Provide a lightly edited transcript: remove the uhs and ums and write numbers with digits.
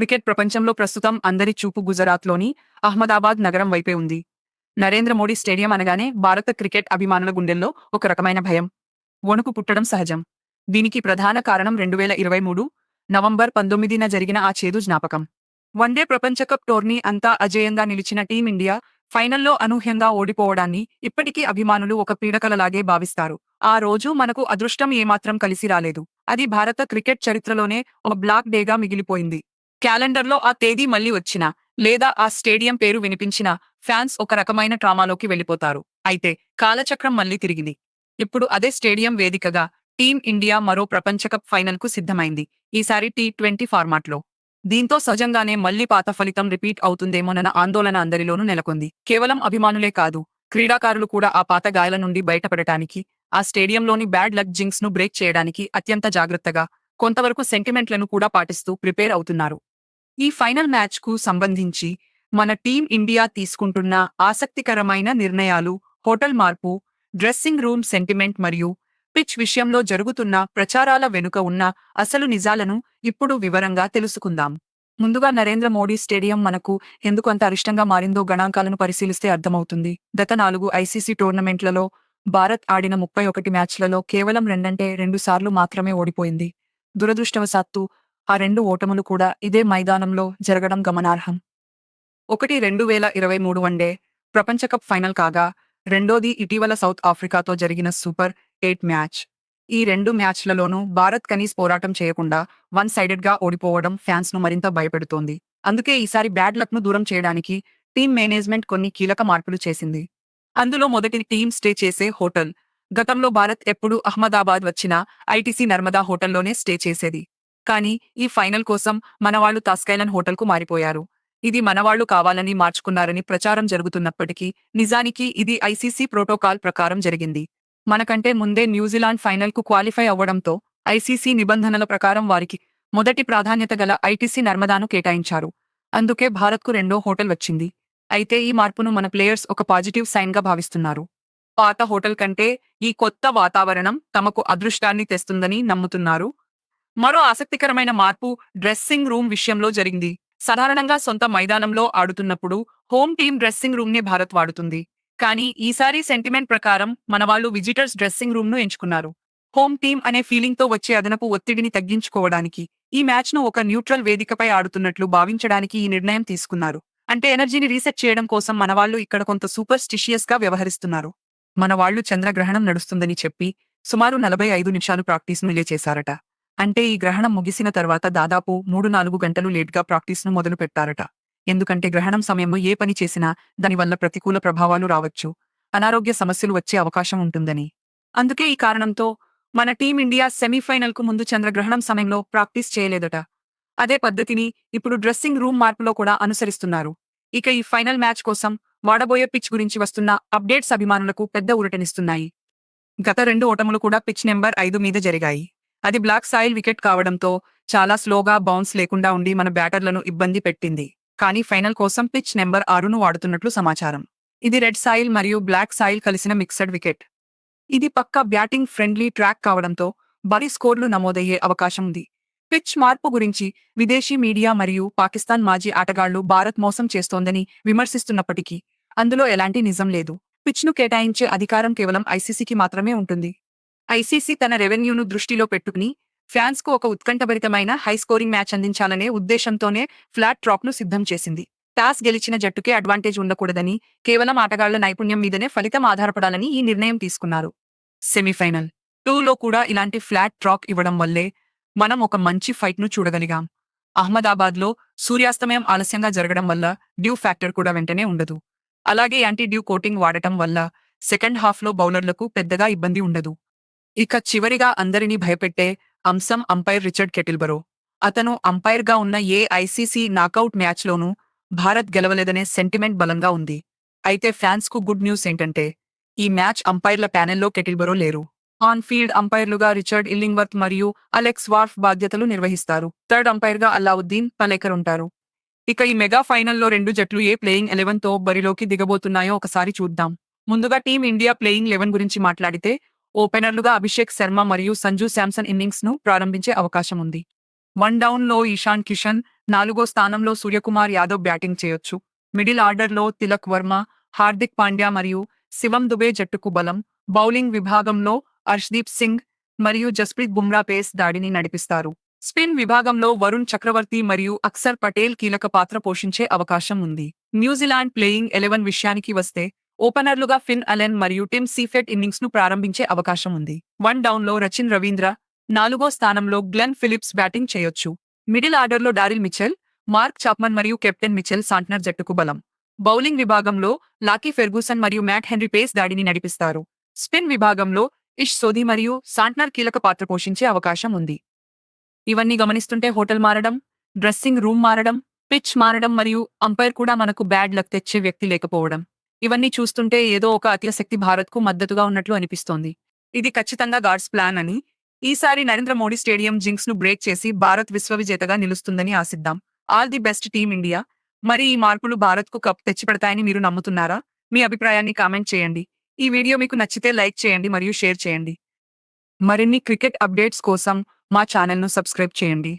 Cricket ప్రపంచంలో ప్రస్తుతం అందరి చూపు గుజరాత్లోని అహ్మదాబాద్ నగరం వైపే ఉంది. నరేంద్ర మోడీ స్టేడియం అనగానే భారత క్రికెట్ అభిమానుల గుండెల్లో ఒక రకమైన భయం, వణుకు పుట్టడం సహజం. దీనికి ప్రధాన కారణం 2023 నవంబర్ 19న జరిగిన ఆ చేదు జ్ఞాపకం. వన్డే ప్రపంచకప్ టోర్నీ అంతా అజేయంగా నిలిచిన టీమిండియా ఫైనల్లో అనూహ్యంగా ఓడిపోవడాన్ని ఇప్పటికీ అభిమానులు ఒక పీడకలలాగే భావిస్తారు. ఆ రోజు మనకు అదృష్టం ఏమాత్రం కలిసి రాలేదు. అది భారత క్రికెట్ చరిత్రలోనే ఒక బ్లాక్ డేగా మిగిలిపోయింది. క్యాలెండర్లో ఆ తేదీ మళ్లీ వచ్చినా, లేదా ఆ స్టేడియం పేరు వినిపించినా ఫ్యాన్స్ ఒక రకమైన ట్రామాలోకి వెళ్లిపోతారు. అయితే కాలచక్రం మళ్లీ తిరిగింది. ఇప్పుడు అదే స్టేడియం వేదికగా టీం ఇండియా మరో ప్రపంచకప్ ఫైనల్కు సిద్ధమైంది. ఈసారి T20 ఫార్మాట్లో. దీంతో సహజంగానే మళ్లీ పాత ఫలితం రిపీట్ అవుతుందేమోనన్న ఆందోళన అందరిలోనూ నెలకొంది. కేవలం అభిమానులే కాదు, క్రీడాకారులు కూడా ఆ పాత గాయాల నుండి బయటపడటానికి, ఆ స్టేడియంలోని బ్యాడ్ లక్ జింక్స్ ను బ్రేక్ చేయడానికి అత్యంత జాగ్రత్తగా, కొంతవరకు సెంటిమెంట్లను కూడా పాటిస్తూ ప్రిపేర్ అవుతున్నారు. ఈ ఫైనల్ మ్యాచ్కు సంబంధించి మన టీం ఇండియా తీసుకుంటున్న ఆసక్తికరమైన నిర్ణయాలు, హోటల్ మార్పు, డ్రెస్సింగ్ రూమ్ సెంటిమెంట్ మరియు పిచ్ విషయంలో జరుగుతున్న ప్రచారాల వెనుక ఉన్న అసలు నిజాలను ఇప్పుడు వివరంగా తెలుసుకుందాం. ముందుగా నరేంద్ర మోడీ స్టేడియం మనకు ఎందుకు అంత అరిష్టంగా మారిందో గణాంకాలను పరిశీలిస్తే అర్థమవుతుంది. గత 4 ఐసీసీ టోర్నమెంట్లలో భారత్ ఆడిన 31 మ్యాచ్లలో కేవలం 2 సార్లు మాత్రమే ఓడిపోయింది. దురదృష్టవశాత్తు ఆ 2 ఓటములు కూడా ఇదే మైదానంలో జరగడం గమనార్హం. ఒకటి 2023 వన్డే ప్రపంచకప్ ఫైనల్ కాగా, రెండోది ఇటీవల సౌత్ ఆఫ్రికాతో జరిగిన సూపర్ 8 మ్యాచ్. ఈ 2 మ్యాచ్లలోనూ భారత్ కనీస పోరాటం చేయకుండా వన్ సైడెడ్గా ఓడిపోవడం ఫ్యాన్స్ను మరింత భయపెడుతోంది. అందుకే ఈసారి బ్యాడ్ లక్ను దూరం చేయడానికి టీం మేనేజ్మెంట్ కొన్ని కీలక మార్పులు చేసింది. అందులో మొదటి టీం స్టే చేసే హోటల్. గతంలో భారత్ ఎప్పుడు అహ్మదాబాద్ వచ్చినా ఐటీసీ నర్మదా హోటల్లోనే స్టే చేసేది. కానీ ఈ ఫైనల్ కోసం మనవాళ్లు తాస్కైలన్ హోటల్కు మారిపోయారు. ఇది మనవాళ్లు కావాలని మార్చుకున్నారని ప్రచారం జరుగుతున్నప్పటికీ నిజానికి ఇది ఐసీసీ ప్రోటోకాల్ ప్రకారం జరిగింది. మనకంటే ముందే న్యూజిలాండ్ ఫైనల్కు క్వాలిఫై అవ్వడంతో ఐసీసీ నిబంధనల ప్రకారం వారికి మొదటి ప్రాధాన్యత గల ఐటీసీ నర్మదాను కేటాయించారు. అందుకే భారత్కు రెండో హోటల్ వచ్చింది. అయితే ఈ మార్పును మన ప్లేయర్స్ ఒక పాజిటివ్ సైన్గా భావిస్తున్నారు. పాత హోటల్ కంటే ఈ కొత్త వాతావరణం తమకు అదృష్టాన్ని తెస్తుందని నమ్ముతున్నారు. మరో ఆసక్తికరమైన మార్పు డ్రెస్సింగ్ రూమ్ విషయంలో జరిగింది. సాధారణంగా సొంత మైదానంలో ఆడుతున్నప్పుడు హోమ్ టీం డ్రెస్సింగ్ రూమ్ నే భారత్ వాడుతుంది. కానీ ఈసారి సెంటిమెంట్ ప్రకారం మనవాళ్లు విజిటర్స్ డ్రెస్సింగ్ రూమ్ ను ఎంచుకున్నారు. హోమ్ టీం అనే ఫీలింగ్ తో వచ్చే అదనపు ఒత్తిడిని తగ్గించుకోవడానికి, ఈ మ్యాచ్ ను ఒక న్యూట్రల్ వేదికపై ఆడుతున్నట్లు భావించడానికి ఈ నిర్ణయం తీసుకున్నారు. అంటే ఎనర్జీని రీసెట్ చేయడం కోసం మనవాళ్లు ఇక్కడ కొంత సూపర్ స్టిషియస్ గా వ్యవహరిస్తున్నారు. మనవాళ్లు చంద్రగ్రహణం నడుస్తుందని చెప్పి సుమారు 45 నిమిషాలు ప్రాక్టీస్ ను చేశారట. అంటే ఈ గ్రహణం ముగిసిన తర్వాత దాదాపు 3-4 గంటలు లేట్గా ప్రాక్టీస్ను మొదలు పెట్టారట. ఎందుకంటే గ్రహణం సమయంలో ఏ పని చేసినా దానివల్ల ప్రతికూల ప్రభావాలు రావచ్చు, అనారోగ్య సమస్యలు వచ్చే అవకాశం ఉంటుందని. అందుకే ఈ కారణంతో మన టీమిండియా సెమీఫైనల్కు ముందు చంద్రగ్రహణం సమయంలో ప్రాక్టీస్ చేయలేదట. అదే పద్ధతిని ఇప్పుడు డ్రెస్సింగ్ రూమ్ మార్పులో కూడా అనుసరిస్తున్నారు. ఇక ఈ ఫైనల్ మ్యాచ్ కోసం వాడబోయే పిచ్ గురించి వస్తున్న అప్డేట్స్ అభిమానులకు పెద్ద ఊరటనిస్తున్నాయి. గత 2 ఓటములు కూడా పిచ్ నెంబర్ 5 మీద జరిగాయి. అది బ్లాక్ సాయిల్ వికెట్ కావడంతో చాలా స్లోగా బౌన్స్ లేకుండా ఉండి మన బ్యాటర్లను ఇబ్బంది పెట్టింది. కానీ ఫైనల్ కోసం పిచ్ నెంబర్ 6ను వాడుతున్నట్లు సమాచారం. ఇది రెడ్ సాయిల్ మరియు బ్లాక్ సాయిల్ కలిసిన మిక్సడ్ వికెట్. ఇది పక్కా బ్యాటింగ్ ఫ్రెండ్లీ ట్రాక్ కావడంతో భారీ స్కోర్లు నమోదయ్యే అవకాశం ఉంది. పిచ్ మార్పు గురించి విదేశీ మీడియా మరియు పాకిస్తాన్ మాజీ ఆటగాళ్లు భారత్ మోసం చేస్తోందని విమర్శిస్తున్నప్పటికీ అందులో ఎలాంటి నిజం లేదు. పిచ్ను కేటాయించే అధికారం కేవలం ఐసీసీకి మాత్రమే ఉంటుంది. ఐసీసీ తన రెవెన్యూను దృష్టిలో పెట్టుకుని ఫ్యాన్స్కు ఒక ఉత్కంఠభరితమైన హై స్కోరింగ్ మ్యాచ్ అందించాలనే ఉద్దేశంతోనే ఫ్లాట్ ట్రాక్ను సిద్ధం చేసింది. టాస్ గెలిచిన జట్టుకే అడ్వాంటేజ్ ఉండకూడదని, కేవలం ఆటగాళ్ల నైపుణ్యం మీదనే ఫలితం ఆధారపడాలని ఈ నిర్ణయం తీసుకున్నారు. సెమీఫైనల్ 2లో కూడా ఇలాంటి ఫ్లాట్ ట్రాక్ ఇవ్వడం వల్లే మనం ఒక మంచి ఫైట్ను చూడగలిగాం. అహ్మదాబాద్లో సూర్యాస్తమయం ఆలస్యంగా జరగడం వల్ల డ్యూ ఫ్యాక్టర్ కూడా వెంటనే ఉండదు. అలాగే యాంటీ డ్యూ కోటింగ్ వాడటం వల్ల సెకండ్ హాఫ్లో బౌలర్లకు పెద్దగా ఇబ్బంది ఉండదు. ఇక చివరిగా అందరినీ భయపెట్టే అంశం అంపైర్ రిచర్డ్ కెటిల్బరో. అతను అంపైర్గా ఉన్న ఏ ఐసీసీ నాకౌట్ మ్యాచ్లోనూ భారత్ గెలవలేదనే సెంటిమెంట్ బలంగా ఉంది. అయితే ఫ్యాన్స్కు గుడ్ న్యూస్ ఏంటంటే ఈ మ్యాచ్ అంపైర్ల ప్యానెల్లో కెటిల్బరో లేరు. ఆన్ ఫీల్డ్ అంపైర్లుగా రిచర్డ్ ఇల్లింగ్వర్త్ మరియు అలెక్స్ వార్ఫ్ బాధ్యతలు నిర్వహిస్తారు. థర్డ్ అంపైర్గా అల్లావుద్దీన్ పలేకర్ ఉంటారు. ఇక ఈ మెగా ఫైనల్లో 2 జట్లు ఏ ప్లేయింగ్ 11తో బరిలోకి దిగబోతున్నాయో ఒకసారి చూద్దాం. ముందుగా టీం ఇండియా ప్లేయింగ్ 11 గురించి మాట్లాడితే ఓపెనర్లుగా అభిషేక్ శర్మ మరియు సంజు శాంసన్ ఇన్నింగ్స్ ను ప్రారంభించే అవకాశం ఉంది. 1 డౌన్లో ఇషాన్ కిషన్, 4వ స్థానంలో సూర్యకుమార్ యాదవ్ బ్యాటింగ్ చేయొచ్చు. మిడిల్ ఆర్డర్లో తిలక్ వర్మ, హార్దిక్ పాండ్యా మరియు శివం దుబే జట్టుకు బలం. బౌలింగ్ విభాగంలో హర్ష్దీప్ సింగ్ మరియు జస్ప్రీత్ బుమ్రా పేస్ దాడిని నడిపిస్తారు. స్పిన్ విభాగంలో వరుణ్ చక్రవర్తి మరియు అక్సర్ పటేల్ కీలక పాత్ర పోషించే అవకాశం ఉంది. న్యూజిలాండ్ ప్లేయింగ్ 11 విషయానికి వస్తే ఓపెనర్లుగా ఫిన్ అలెన్ మరియు టిమ్ సీఫెట్ ఇన్నింగ్స్ ను ప్రారంభించే అవకాశం ఉంది. 1 డౌన్లో రచిన్ రవీంద్ర, 4వ స్థానంలో గ్లెన్ ఫిలిప్స్ బ్యాటింగ్ చేయొచ్చు. మిడిల్ ఆర్డర్లో డారిల్ మిచెల్, మార్క్ చాప్మన్ మరియు కెప్టెన్ మిచెల్ సాంట్నర్ జట్టుకు బలం. బౌలింగ్ విభాగంలో లాకీ ఫెర్గూసన్ మరియు మ్యాట్ హెన్రీ పేస్ దాడిని నడిపిస్తారు. స్పిన్ విభాగంలో ఇష్ సోధి మరియు సాంట్నర్ కీలక పాత్ర పోషించే అవకాశం ఉంది. ఇవన్నీ గమనిస్తుంటే హోటల్ మారడం, డ్రెస్సింగ్ రూమ్ మారడం, పిచ్ మారడం మరియు అంపైర్ కూడా మనకు బ్యాడ్ లక్ తెచ్చే వ్యక్తి లేకపోవడం, ఇవన్నీ చూస్తుంటే ఏదో ఒక అత్యశక్తి భారత్కు మద్దతుగా ఉన్నట్లు అనిపిస్తోంది. ఇది ఖచ్చితంగా గాడ్స్ ప్లాన్ అని, ఈసారి నరేంద్ర మోడీ స్టేడియం జింక్స్ ను బ్రేక్ చేసి భారత్ విశ్వవిజేతగా నిలుస్తుందని ఆశిద్దాం. All the best team India. మరి ఈ మార్పులు భారత్కు కప్ తెచ్చిపెడతాయని మీరు నమ్ముతున్నారా? మీ అభిప్రాయాన్ని కామెంట్ చేయండి. ఈ వీడియో మీకు నచ్చితే లైక్ చేయండి మరియు షేర్ చేయండి. మరిన్ని క్రికెట్ అప్డేట్స్ కోసం మా ఛానల్ను సబ్స్క్రైబ్ చేయండి.